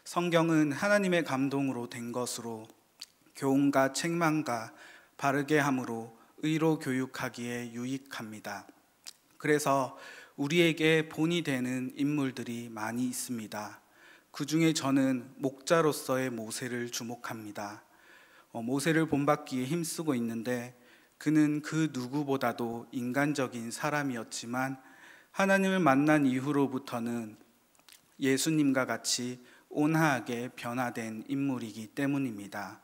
성경은 하나님의 감동으로 된 것으로 교훈과 책망과 바르게 함으로 의로 교육하기에 유익합니다. 그래서 우리에게 본이 되는 인물들이 많이 있습니다. 그 중에 저는 목자로서의 모세를 주목합니다. 모세를 본받기에 힘쓰고 있는데 그는 그 누구보다도 인간적인 사람이었지만 하나님을 만난 이후로부터는 예수님과 같이 온화하게 변화된 인물이기 때문입니다.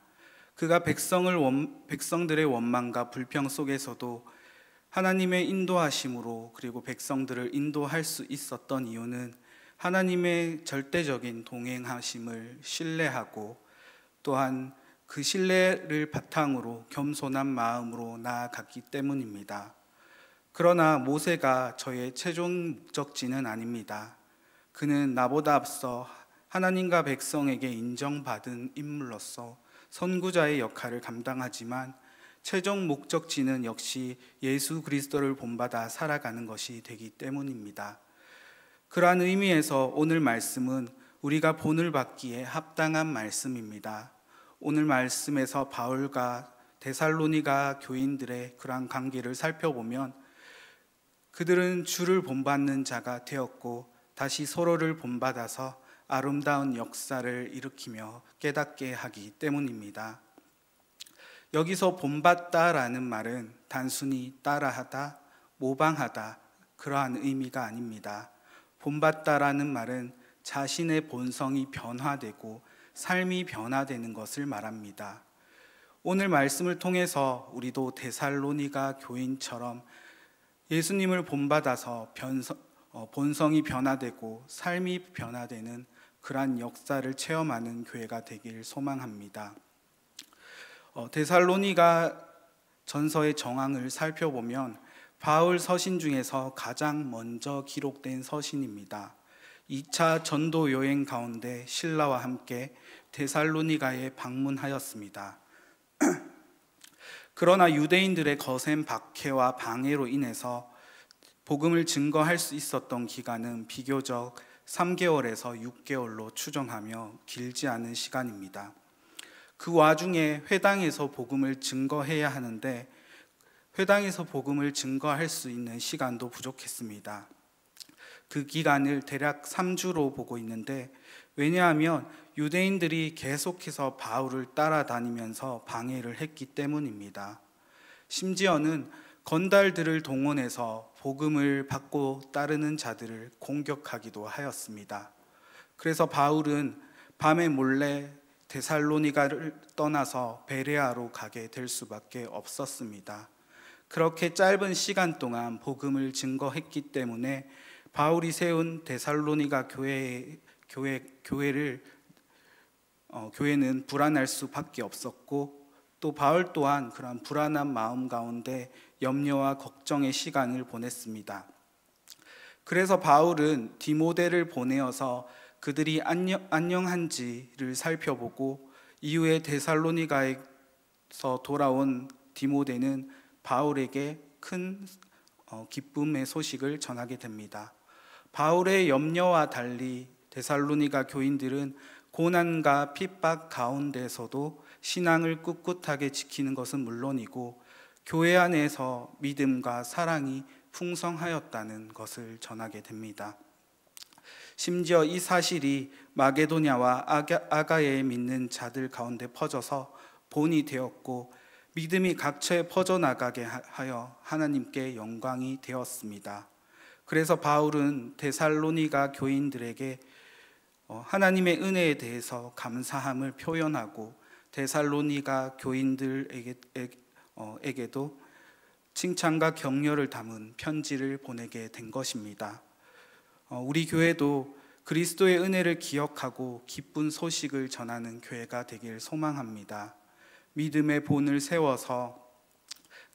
그가 백성들의 원망과 불평 속에서도 하나님의 인도하심으로 그리고 백성들을 인도할 수 있었던 이유는 하나님의 절대적인 동행하심을 신뢰하고 또한 그 신뢰를 바탕으로 겸손한 마음으로 나아갔기 때문입니다. 그러나 모세가 저의 최종 목적지는 아닙니다. 그는 나보다 앞서 하나님과 백성에게 인정받은 인물로서 선구자의 역할을 감당하지만 최종 목적지는 역시 예수 그리스도를 본받아 살아가는 것이 되기 때문입니다. 그러한 의미에서 오늘 말씀은 우리가 본을 받기에 합당한 말씀입니다. 오늘 말씀에서 바울과 데살로니가 교인들의 그러한 관계를 살펴보면 그들은 주를 본받는 자가 되었고 다시 서로를 본받아서 아름다운 역사를 일으키며 깨닫게 하기 때문입니다. 여기서 본받다라는 말은 단순히 따라하다, 모방하다 그러한 의미가 아닙니다. 본받다라는 말은 자신의 본성이 변화되고 삶이 변화되는 것을 말합니다. 오늘 말씀을 통해서 우리도 데살로니가 교인처럼 예수님을 본받아서 본성이 변화되고 삶이 변화되는 그러한 역사를 체험하는 교회가 되길 소망합니다. 데살로니가 전서의 정황을 살펴보면 바울 서신 중에서 가장 먼저 기록된 서신입니다. 2차 전도 여행 가운데 신라와 함께 데살로니가에 방문하였습니다. 그러나 유대인들의 거센 박해와 방해로 인해서 복음을 증거할 수 있었던 기간은 비교적 3개월에서 6개월로 추정하며 길지 않은 시간입니다. 그 와중에 회당에서 복음을 증거해야 하는데 회당에서 복음을 증거할 수 있는 시간도 부족했습니다. 그 기간을 대략 3주로 보고 있는데 왜냐하면 유대인들이 계속해서 바울을 따라다니면서 방해를 했기 때문입니다. 심지어는 건달들을 동원해서 복음을 받고 따르는 자들을 공격하기도 하였습니다. 그래서 바울은 밤에 몰래 데살로니가를 떠나서 베레아로 가게 될 수밖에 없었습니다. 그렇게 짧은 시간 동안 복음을 증거했기 때문에 바울이 세운 데살로니가 교회는 불안할 수밖에 없었고 또 바울 또한 그런 불안한 마음 가운데 염려와 걱정의 시간을 보냈습니다. 그래서 바울은 디모데를 보내어서 그들이 안녕한지를 살펴보고 이후에 데살로니가에서 돌아온 디모데는 바울에게 큰 기쁨의 소식을 전하게 됩니다. 바울의 염려와 달리 데살로니가 교인들은 고난과 핍박 가운데서도 신앙을 꿋꿋하게 지키는 것은 물론이고 교회 안에서 믿음과 사랑이 풍성하였다는 것을 전하게 됩니다. 심지어 이 사실이 마게도냐와 아가야에 믿는 자들 가운데 퍼져서 본이 되었고 믿음이 각처에 퍼져나가게 하여 하나님께 영광이 되었습니다. 그래서 바울은 데살로니가 교인들에게 하나님의 은혜에 대해서 감사함을 표현하고 데살로니가 교인들에게도 칭찬과 격려를 담은 편지를 보내게 된 것입니다. 우리 교회도 그리스도의 은혜를 기억하고 기쁜 소식을 전하는 교회가 되길 소망합니다. 믿음의 본을 세워서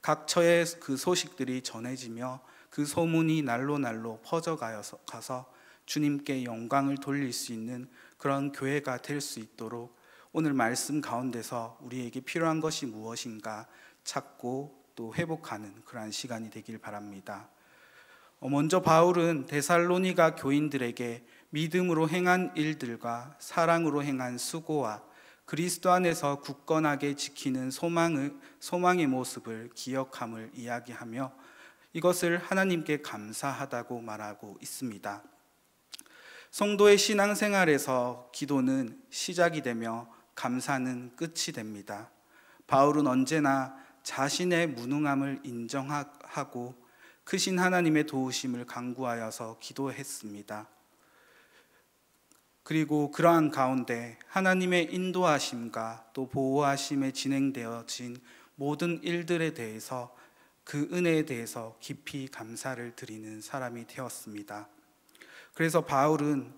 각처에 그 소식들이 전해지며 그 소문이 날로 퍼져가서 주님께 영광을 돌릴 수 있는 그런 교회가 될 수 있도록 오늘 말씀 가운데서 우리에게 필요한 것이 무엇인가 찾고 또 회복하는 그러한 시간이 되길 바랍니다. 먼저 바울은 데살로니가 교인들에게 믿음으로 행한 일들과 사랑으로 행한 수고와 그리스도 안에서 굳건하게 지키는 소망의 모습을 기억함을 이야기하며 이것을 하나님께 감사하다고 말하고 있습니다. 성도의 신앙생활에서 기도는 시작이 되며 감사는 끝이 됩니다. 바울은 언제나 자신의 무능함을 인정하고 크신 하나님의 도우심을 간구하여서 기도했습니다. 그리고 그러한 가운데 하나님의 인도하심과 또 보호하심에 진행되어진 모든 일들에 대해서 그 은혜에 대해서 깊이 감사를 드리는 사람이 되었습니다. 그래서 바울은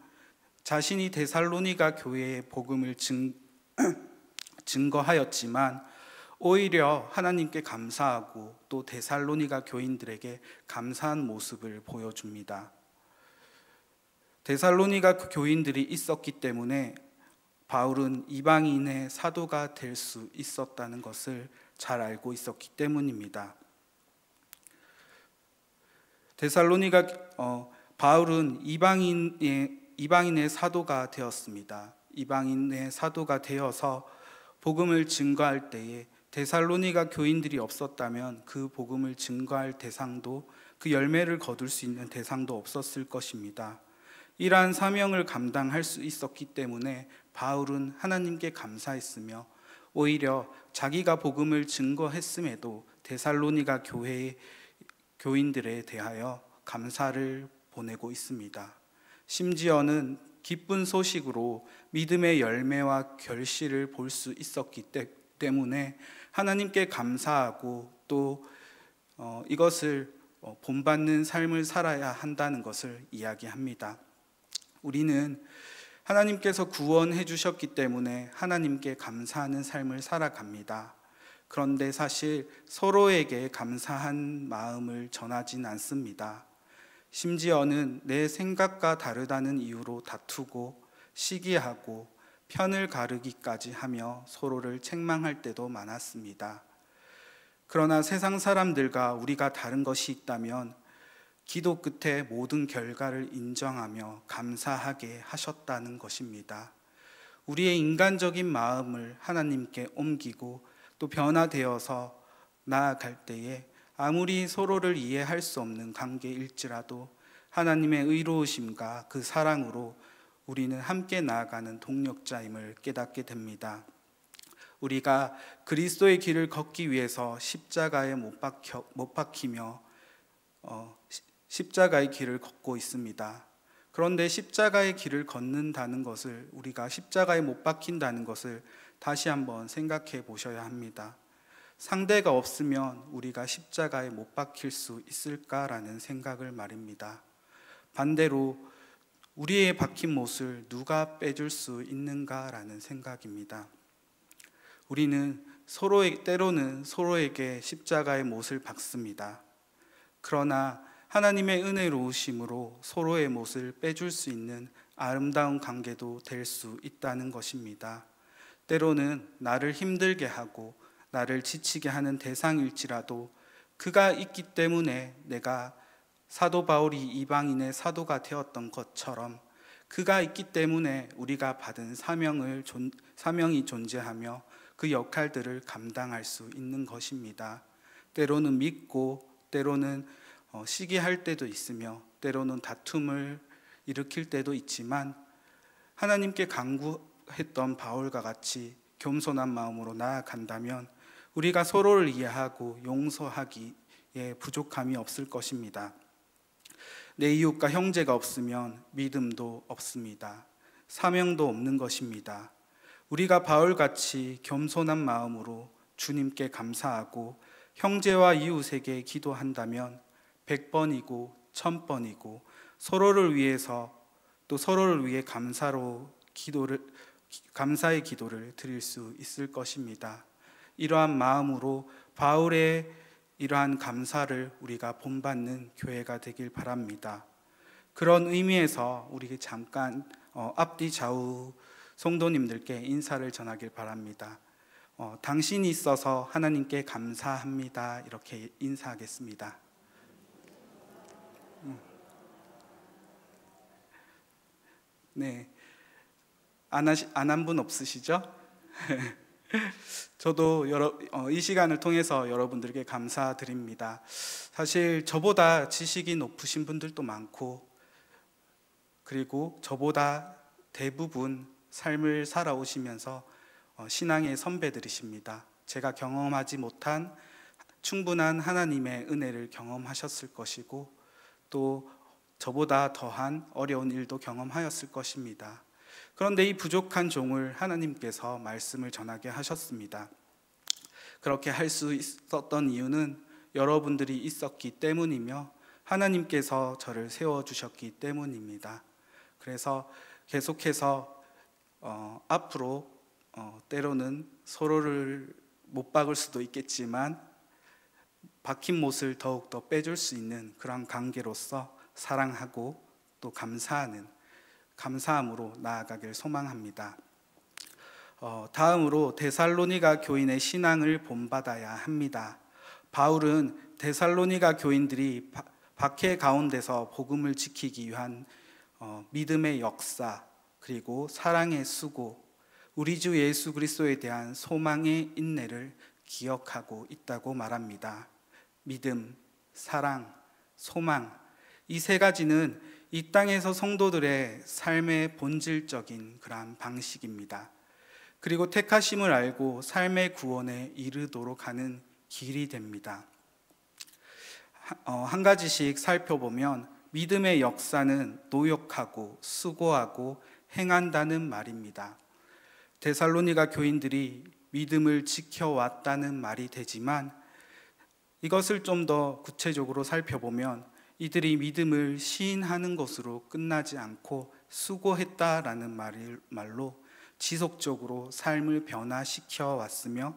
자신이 데살로니가 교회의 복음을 증거하였지만 오히려 하나님께 감사하고 또 데살로니가 교인들에게 감사한 모습을 보여줍니다. 데살로니가 교인들이 있었기 때문에 바울은 이방인의 사도가 될 수 있었다는 것을 잘 알고 있었기 때문입니다. 바울은 이방인의 사도가 되었습니다. 이방인의 사도가 되어서 복음을 증거할 때에 데살로니가 교인들이 없었다면 그 복음을 증거할 대상도, 그 열매를 거둘 수 있는 대상도 없었을 것입니다. 이러한 사명을 감당할 수 있었기 때문에 바울은 하나님께 감사했으며 오히려 자기가 복음을 증거했음에도 데살로니가 교회의 교인들에 대하여 감사를 보내고 있습니다. 심지어는 기쁜 소식으로 믿음의 열매와 결실을 볼 수 있었기 때문에 하나님께 감사하고 또 이것을 본받는 삶을 살아야 한다는 것을 이야기합니다. 우리는 하나님께서 구원해 주셨기 때문에 하나님께 감사하는 삶을 살아갑니다. 그런데 사실 서로에게 감사한 마음을 전하진 않습니다. 심지어는 내 생각과 다르다는 이유로 다투고 시기하고 편을 가르기까지 하며 서로를 책망할 때도 많았습니다. 그러나 세상 사람들과 우리가 다른 것이 있다면 기도 끝에 모든 결과를 인정하며 감사하게 하셨다는 것입니다. 우리의 인간적인 마음을 하나님께 옮기고 또 변화되어서 나아갈 때에 아무리 서로를 이해할 수 없는 관계일지라도 하나님의 의로우심과 그 사랑으로 우리는 함께 나아가는 동력자임을 깨닫게 됩니다. 우리가 그리스도의 길을 걷기 위해서 십자가에 못 박히며 십자가의 길을 걷고 있습니다. 그런데 십자가의 길을 걷는다는 것을, 우리가 십자가에 못 박힌다는 것을 다시 한번 생각해 보셔야 합니다. 상대가 없으면 우리가 십자가에 못 박힐 수 있을까라는 생각을 말입니다. 반대로 우리의 박힌 못을 누가 빼줄 수 있는가라는 생각입니다. 우리는 때로는 서로에게 십자가의 못을 박습니다. 그러나 하나님의 은혜로우심으로 서로의 못을 빼줄 수 있는 아름다운 관계도 될 수 있다는 것입니다. 때로는 나를 힘들게 하고 나를 지치게 하는 대상일지라도 그가 있기 때문에 내가 사도 바울이 이방인의 사도가 되었던 것처럼 그가 있기 때문에 우리가 받은 사명이 존재하며 그 역할들을 감당할 수 있는 것입니다. 때로는 믿고 때로는 시기할 때도 있으며 때로는 다툼을 일으킬 때도 있지만 하나님께 간구했던 바울과 같이 겸손한 마음으로 나아간다면 우리가 서로를 이해하고 용서하기에 부족함이 없을 것입니다. 내 이웃과 형제가 없으면 믿음도 없습니다. 사명도 없는 것입니다. 우리가 바울같이 겸손한 마음으로 주님께 감사하고 형제와 이웃에게 기도한다면 100번이고 1000번이고 서로를 위해서 또 서로를 위해 감사의 기도를 드릴 수 있을 것입니다. 이러한 마음으로 바울의 이러한 감사를 우리가 본받는 교회가 되길 바랍니다. 그런 의미에서 우리 잠깐 앞뒤 좌우 성도님들께 인사를 전하길 바랍니다. 당신이 있어서 하나님께 감사합니다. 이렇게 인사하겠습니다. 네, 안 한 분 없으시죠? 저도 이 시간을 통해서 여러분들께 감사드립니다. 사실 저보다 지식이 높으신 분들도 많고, 그리고 저보다 대부분 삶을 살아오시면서 신앙의 선배들이십니다. 제가 경험하지 못한 충분한 하나님의 은혜를 경험하셨을 것이고, 또 저보다 더한 어려운 일도 경험하였을 것입니다. 그런데 이 부족한 종을 하나님께서 말씀을 전하게 하셨습니다. 그렇게 할 수 있었던 이유는 여러분들이 있었기 때문이며 하나님께서 저를 세워주셨기 때문입니다. 그래서 계속해서 앞으로 때로는 서로를 못 박을 수도 있겠지만 박힌 못을 더욱더 빼줄 수 있는 그런 관계로서 사랑하고 또 감사함으로 나아가길 소망합니다. 다음으로 데살로니가 교인의 신앙을 본받아야 합니다. 바울은 데살로니가 교인들이 박해 가운데서 복음을 지키기 위한 믿음의 역사, 그리고 사랑의 수고, 우리 주 예수 그리스도에 대한 소망의 인내를 기억하고 있다고 말합니다. 믿음, 사랑, 소망, 이 세 가지는 이 땅에서 성도들의 삶의 본질적인 그러한 방식입니다. 그리고 택하심을 알고 삶의 구원에 이르도록 하는 길이 됩니다. 한 가지씩 살펴보면 믿음의 역사는 노력하고 수고하고 행한다는 말입니다. 데살로니가 교인들이 믿음을 지켜왔다는 말이 되지만 이것을 좀 더 구체적으로 살펴보면 이들이 믿음을 시인하는 것으로 끝나지 않고 수고했다라는 말로 지속적으로 삶을 변화시켜 왔으며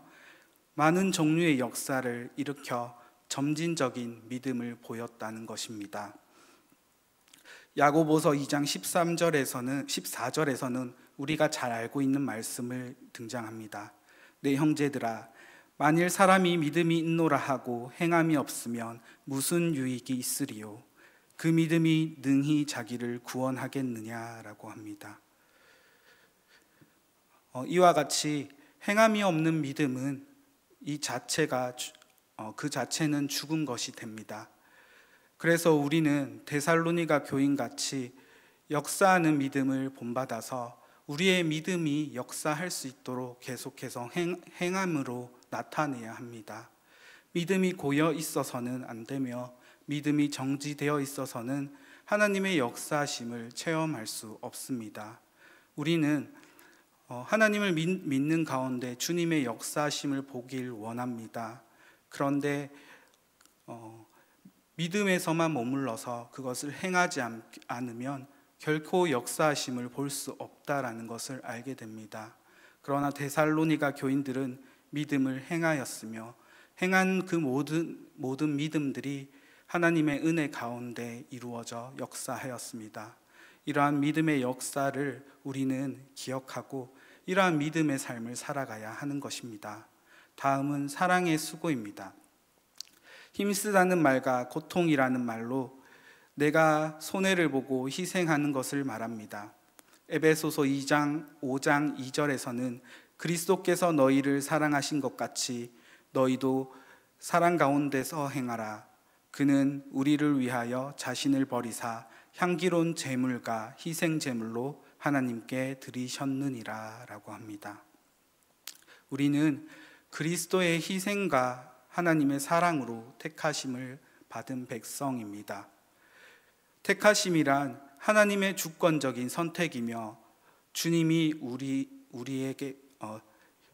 많은 종류의 역사를 일으켜 점진적인 믿음을 보였다는 것입니다. 야고보서 2장 14절에서는 우리가 잘 알고 있는 말씀을 등장합니다. 내 형제들아, 만일 사람이 믿음이 있노라 하고 행함이 없으면 무슨 유익이 있으리요? 그 믿음이 능히 자기를 구원하겠느냐라고 합니다. 이와 같이 행함이 없는 믿음은 그 자체는 죽은 것이 됩니다. 그래서 우리는 데살로니가 교인같이 역사하는 믿음을 본받아서 우리의 믿음이 역사할 수 있도록 계속해서 행함으로 나타내야 합니다. 믿음이 고여 있어서는 안 되며 믿음이 정지되어 있어서는 하나님의 역사하심을 체험할 수 없습니다. 우리는 하나님을 믿는 가운데 주님의 역사하심을 보길 원합니다. 그런데 믿음에서만 머물러서 그것을 행하지 않으면 결코 역사하심을 볼 수 없다라는 것을 알게 됩니다. 그러나 데살로니가 교인들은 믿음을 행하였으며 행한 그 모든 믿음들이 하나님의 은혜 가운데 이루어져 역사하였습니다. 이러한 믿음의 역사를 우리는 기억하고 이러한 믿음의 삶을 살아가야 하는 것입니다. 다음은 사랑의 수고입니다. 힘쓰다는 말과 고통이라는 말로 내가 손해를 보고 희생하는 것을 말합니다. 에베소서 5장 2절에서는 그리스도께서 너희를 사랑하신 것 같이 너희도 사랑 가운데서 행하라. 그는 우리를 위하여 자신을 버리사 향기로운 제물과 희생 제물로 하나님께 드리셨느니라 라고 합니다. 우리는 그리스도의 희생과 하나님의 사랑으로 택하심을 받은 백성입니다. 택하심이란 하나님의 주권적인 선택이며 주님이 우리에게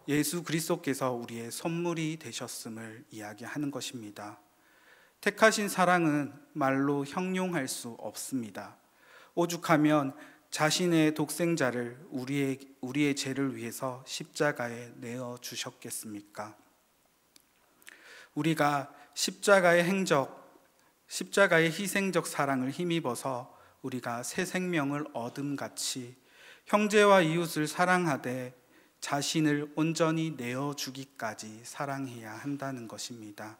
예수 그리스도께서 우리의 선물이 되셨음을 이야기하는 것입니다. 택하신 사랑은 말로 형용할 수 없습니다. 오죽하면 자신의 독생자를 우리의 죄를 위해서 십자가에 내어 주셨겠습니까? 우리가 십자가의 희생적 사랑을 힘입어서 우리가 새 생명을 얻음같이 형제와 이웃을 사랑하되 자신을 온전히 내어주기까지 사랑해야 한다는 것입니다.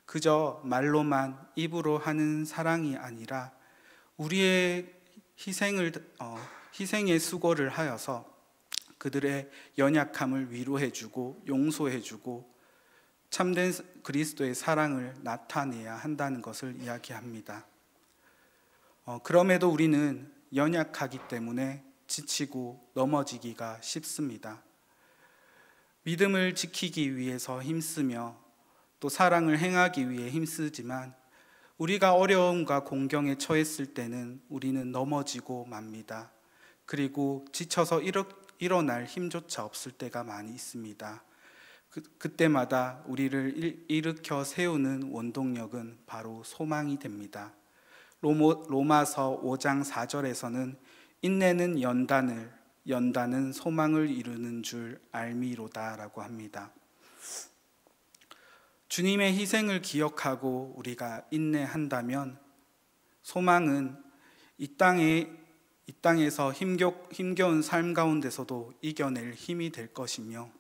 그저 말로만 입으로 하는 사랑이 아니라 우리의 희생의 수고를 하여서 그들의 연약함을 위로해주고 용서해주고 참된 그리스도의 사랑을 나타내야 한다는 것을 이야기합니다. 그럼에도 우리는 연약하기 때문에 지치고 넘어지기가 쉽습니다. 믿음을 지키기 위해서 힘쓰며 또 사랑을 행하기 위해 힘쓰지만 우리가 어려움과 공경에 처했을 때는 우리는 넘어지고 맙니다. 그리고 지쳐서 일어날 힘조차 없을 때가 많이 있습니다. 그때마다 우리를 일으켜 세우는 원동력은 바로 소망이 됩니다. 로마서 5장 4절에서는 인내는 연단은 소망을 이루는 줄 알미로다 라고 합니다. 주님의 희생을 기억하고 우리가 인내한다면 소망은 이 땅에서 힘겨운 삶 가운데서도 이겨낼 힘이 될 것이며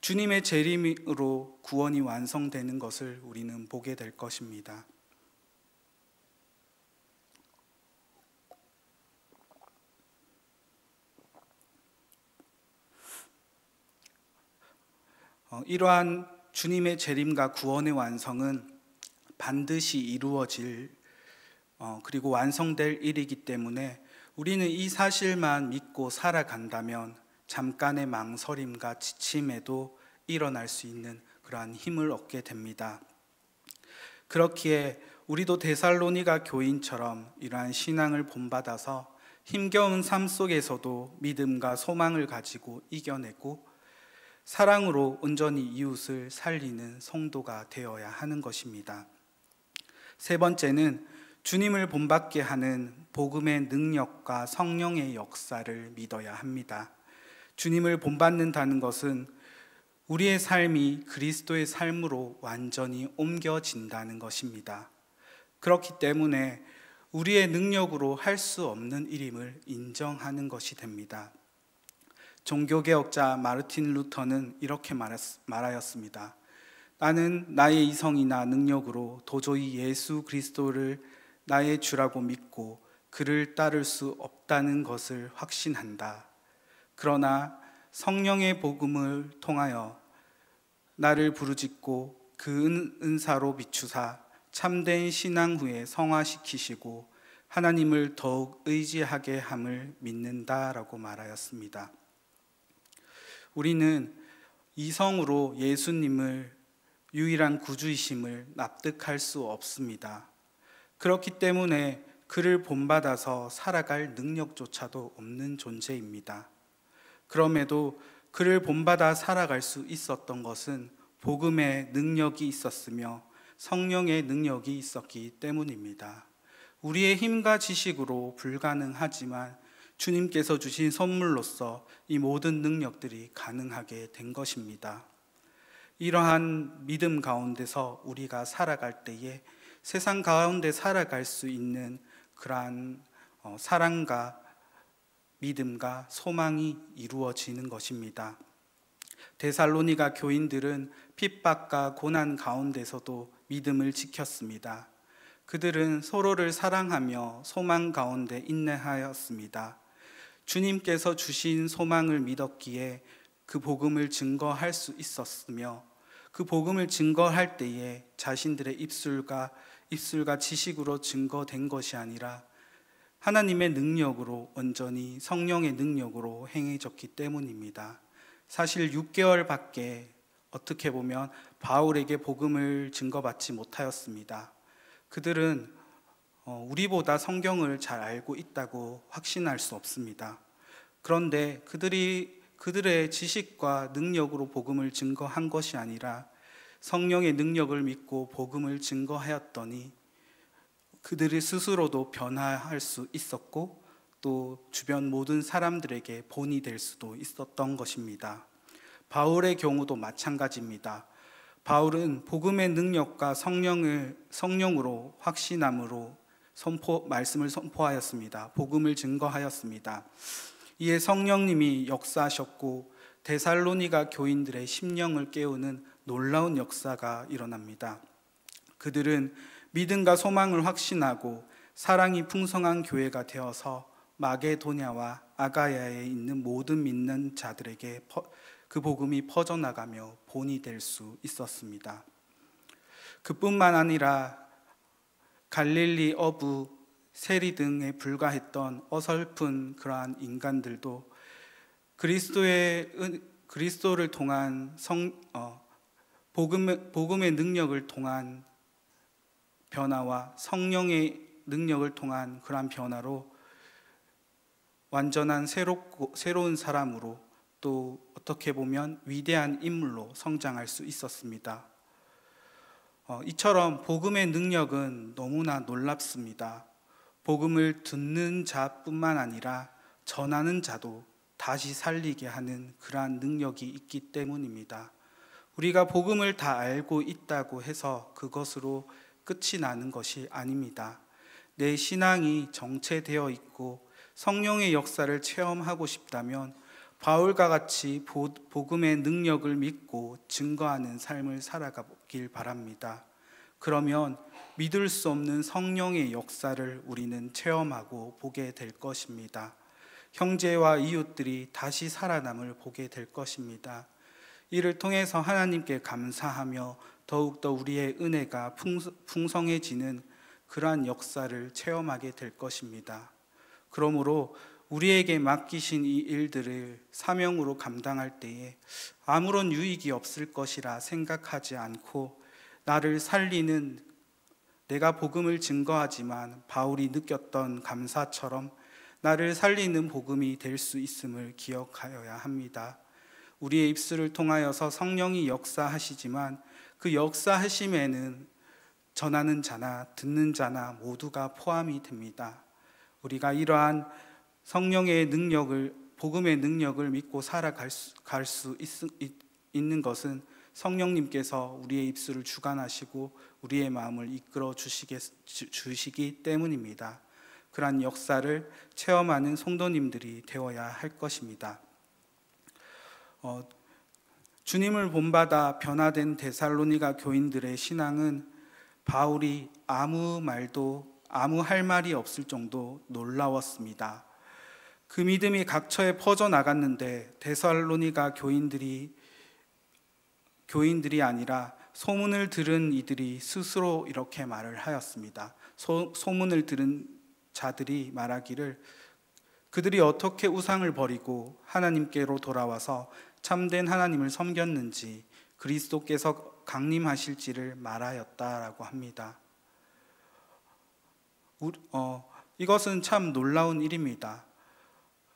주님의 재림으로 구원이 완성되는 것을 우리는 보게 될 것입니다. 이러한 주님의 재림과 구원의 완성은 반드시 이루어질 그리고 완성될 일이기 때문에 우리는 이 사실만 믿고 살아간다면 잠깐의 망설임과 지침에도 일어날 수 있는 그러한 힘을 얻게 됩니다. 그렇기에 우리도 데살로니가 교인처럼 이러한 신앙을 본받아서 힘겨운 삶 속에서도 믿음과 소망을 가지고 이겨내고 사랑으로 온전히 이웃을 살리는 성도가 되어야 하는 것입니다. 세 번째는 주님을 본받게 하는 복음의 능력과 성령의 역사를 믿어야 합니다. 주님을 본받는다는 것은 우리의 삶이 그리스도의 삶으로 완전히 옮겨진다는 것입니다. 그렇기 때문에 우리의 능력으로 할 수 없는 일임을 인정하는 것이 됩니다. 종교개혁자 마르틴 루터는 이렇게 말하였습니다. 나는 나의 이성이나 능력으로 도저히 예수 그리스도를 나의 주라고 믿고 그를 따를 수 없다는 것을 확신한다. 그러나 성령의 복음을 통하여 나를 부르짖고 그 은사로 비추사 참된 신앙 후에 성화시키시고 하나님을 더욱 의지하게 함을 믿는다라고 말하였습니다. 우리는 이성으로 예수님을 유일한 구주이심을 납득할 수 없습니다. 그렇기 때문에 그를 본받아서 살아갈 능력조차도 없는 존재입니다. 그럼에도 그를 본받아 살아갈 수 있었던 것은 복음의 능력이 있었으며 성령의 능력이 있었기 때문입니다. 우리의 힘과 지식으로 불가능하지만 주님께서 주신 선물로서 이 모든 능력들이 가능하게 된 것입니다. 이러한 믿음 가운데서 우리가 살아갈 때에 세상 가운데 살아갈 수 있는 그러한 사랑과 믿음과 소망이 이루어지는 것입니다. 데살로니가 교인들은 핍박과 고난 가운데서도 믿음을 지켰습니다. 그들은 서로를 사랑하며 소망 가운데 인내하였습니다. 주님께서 주신 소망을 믿었기에 그 복음을 증거할 수 있었으며 그 복음을 증거할 때에 자신들의 입술과 지식으로 증거된 것이 아니라 하나님의 능력으로 온전히 성령의 능력으로 행해졌기 때문입니다. 사실 6개월밖에 어떻게 보면 바울에게 복음을 증거받지 못하였습니다. 그들은 우리보다 성경을 잘 알고 있다고 확신할 수 없습니다. 그런데 그들의 지식과 능력으로 복음을 증거한 것이 아니라 성령의 능력을 믿고 복음을 증거하였더니 그들이 스스로도 변화할 수 있었고 또 주변 모든 사람들에게 본이 될 수도 있었던 것입니다. 바울의 경우도 마찬가지입니다. 바울은 복음의 능력과 성령으로 확신함으로 말씀을 선포하였습니다. 복음을 증거하였습니다. 이에 성령님이 역사하셨고 데살로니가 교인들의 심령을 깨우는 놀라운 역사가 일어납니다. 그들은 믿음과 소망을 확신하고 사랑이 풍성한 교회가 되어서 마게도냐와 아가야에 있는 모든 믿는 자들에게 그 복음이 퍼져나가며 본이 될 수 있었습니다. 그뿐만 아니라 갈릴리 어부 세리 등에 불과했던 어설픈 그러한 인간들도 그리스도를 통한 복음의 능력을 통한 변화와 성령의 능력을 통한 그러한 변화로 완전한 새로운 사람으로, 또 어떻게 보면 위대한 인물로 성장할 수 있었습니다. 이처럼 복음의 능력은 너무나 놀랍습니다. 복음을 듣는 자뿐만 아니라 전하는 자도 다시 살리게 하는 그러한 능력이 있기 때문입니다. 우리가 복음을 다 알고 있다고 해서 그것으로 끝이 나는 것이 아닙니다. 내 신앙이 정체되어 있고 성령의 역사를 체험하고 싶다면 바울과 같이 복음의 능력을 믿고 증거하는 삶을 살아가길 바랍니다. 그러면 믿을 수 없는 성령의 역사를 우리는 체험하고 보게 될 것입니다. 형제와 이웃들이 다시 살아남을 보게 될 것입니다. 이를 통해서 하나님께 감사하며 더욱더 우리의 은혜가 풍성해지는 그러한 역사를 체험하게 될 것입니다. 그러므로 우리에게 맡기신 이 일들을 사명으로 감당할 때에 아무런 유익이 없을 것이라 생각하지 않고, 나를 살리는, 내가 복음을 증거하지만 바울이 느꼈던 감사처럼 나를 살리는 복음이 될 수 있음을 기억하여야 합니다. 우리의 입술을 통하여서 성령이 역사하시지만 그 역사하심에는 전하는 자나 듣는 자나 모두가 포함이 됩니다. 우리가 이러한 성령의 능력을, 복음의 능력을 믿고 살아갈 수 있는 것은 성령님께서 우리의 입술을 주관하시고 우리의 마음을 이끌어 주시기 때문입니다. 그러한 역사를 체험하는 성도님들이 되어야 할 것입니다. 주님을 본받아 변화된 데살로니가 교인들의 신앙은 바울이 아무 할 말이 없을 정도 놀라웠습니다. 그 믿음이 각처에 퍼져나갔는데 데살로니가 교인들이 아니라 소문을 들은 이들이 스스로 이렇게 말을 하였습니다. 소문을 들은 자들이 말하기를, 그들이 어떻게 우상을 버리고 하나님께로 돌아와서 참된 하나님을 섬겼는지 그리스도께서 강림하실지를 말하였다라고 합니다. 이것은 참 놀라운 일입니다.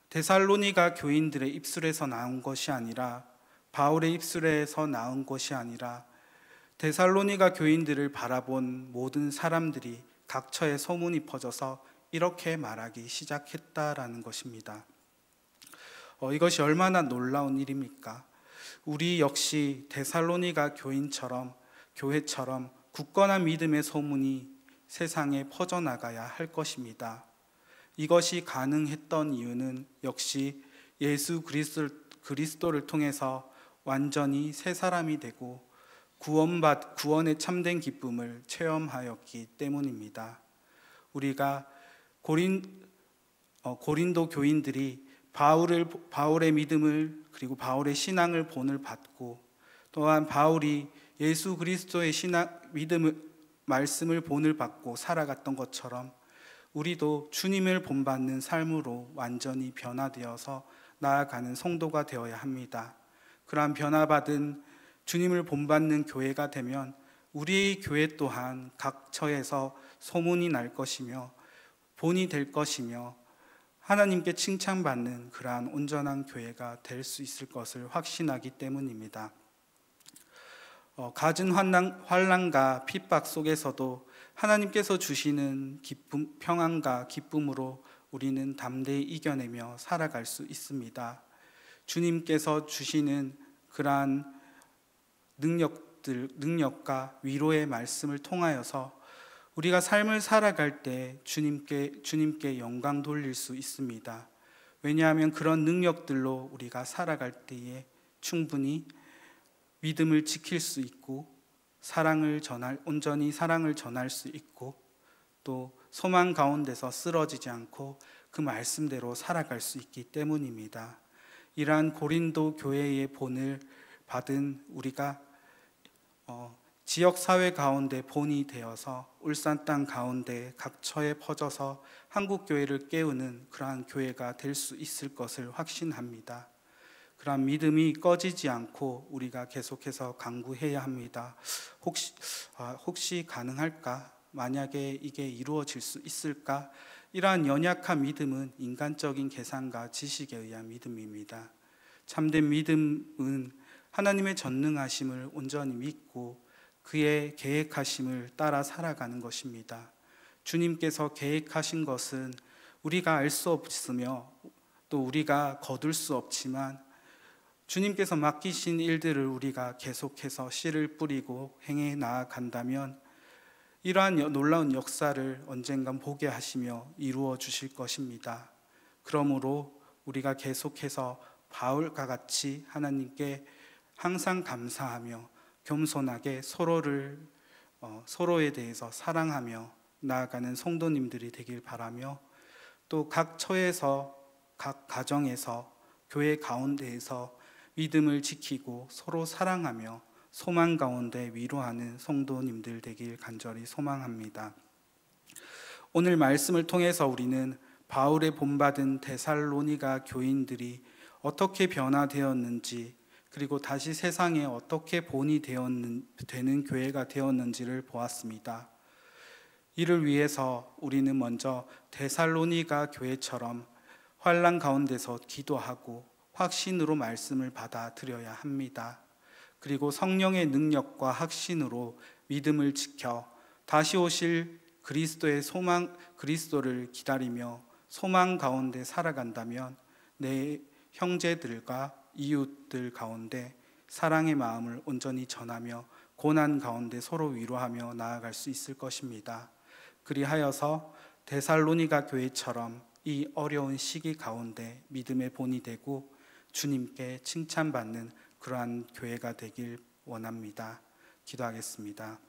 데살로니가 교인들의 입술에서 나온 것이 아니라, 바울의 입술에서 나온 것이 아니라 데살로니가 교인들을 바라본 모든 사람들이 각처에 소문이 퍼져서 이렇게 말하기 시작했다라는 것입니다. 이것이 얼마나 놀라운 일입니까? 우리 역시 데살로니가 교회처럼 굳건한 믿음의 소문이 세상에 퍼져나가야 할 것입니다. 이것이 가능했던 이유는 역시 예수 그리스도를 통해서 완전히 새 사람이 되고 구원의 참된 기쁨을 체험하였기 때문입니다. 우리가 고린도 교인들이 바울의 믿음을, 그리고 바울의 신앙을 본을 받고, 또한 바울이 예수 그리스도의 말씀을 본을 받고 살아갔던 것처럼 우리도 주님을 본받는 삶으로 완전히 변화되어서 나아가는 성도가 되어야 합니다. 그러한 변화받은 주님을 본받는 교회가 되면 우리 교회 또한 각처에서 소문이 날 것이며 본이 될 것이며 하나님께 칭찬받는 그러한 온전한 교회가 될 수 있을 것을 확신하기 때문입니다. 갖은 환난과 핍박 속에서도 하나님께서 주시는 평안과 기쁨으로 우리는 담대히 이겨내며 살아갈 수 있습니다. 주님께서 주시는 그러한 능력과 위로의 말씀을 통하여서 우리가 삶을 살아갈 때 주님께 영광 돌릴 수 있습니다. 왜냐하면 그런 능력들로 우리가 살아갈 때에 충분히 믿음을 지킬 수 있고 온전히 사랑을 전할 수 있고, 또 소망 가운데서 쓰러지지 않고 그 말씀대로 살아갈 수 있기 때문입니다. 이러한 고린도 교회의 본을 받은 우리가 지역사회 가운데 본이 되어서 울산 땅 가운데 각처에 퍼져서 한국교회를 깨우는 그러한 교회가 될 수 있을 것을 확신합니다. 그러한 믿음이 꺼지지 않고 우리가 계속해서 간구해야 합니다. 혹시 가능할까? 만약에 이게 이루어질 수 있을까? 이러한 연약한 믿음은 인간적인 계산과 지식에 의한 믿음입니다. 참된 믿음은 하나님의 전능하심을 온전히 믿고 그의 계획하심을 따라 살아가는 것입니다. 주님께서 계획하신 것은 우리가 알 수 없으며 또 우리가 거둘 수 없지만 주님께서 맡기신 일들을 우리가 계속해서 씨를 뿌리고 행해 나아간다면 이러한 놀라운 역사를 언젠간 보게 하시며 이루어 주실 것입니다. 그러므로 우리가 계속해서 바울과 같이 하나님께 항상 감사하며 겸손하게 서로에 대해서 사랑하며 나아가는 성도님들이 되길 바라며 또 각 처에서 각 가정에서 교회 가운데에서 믿음을 지키고 서로 사랑하며 소망 가운데 위로하는 성도님들 되길 간절히 소망합니다. 오늘 말씀을 통해서 우리는 바울의 본받은 데살로니가 교인들이 어떻게 변화되었는지 그리고 다시 세상에 어떻게 본이 되는 교회가 되었는지를 보았습니다. 이를 위해서 우리는 먼저 데살로니가 교회처럼 환난 가운데서 기도하고 확신으로 말씀을 받아들여야 합니다. 그리고 성령의 능력과 확신으로 믿음을 지켜 다시 오실 그리스도를 기다리며 소망 가운데 살아간다면 내 형제들과 이웃들 가운데 사랑의 마음을 온전히 전하며 고난 가운데 서로 위로하며 나아갈 수 있을 것입니다. 그리하여서 데살로니가 교회처럼 이 어려운 시기 가운데 믿음의 본이 되고 주님께 칭찬받는 그러한 교회가 되길 원합니다. 기도하겠습니다.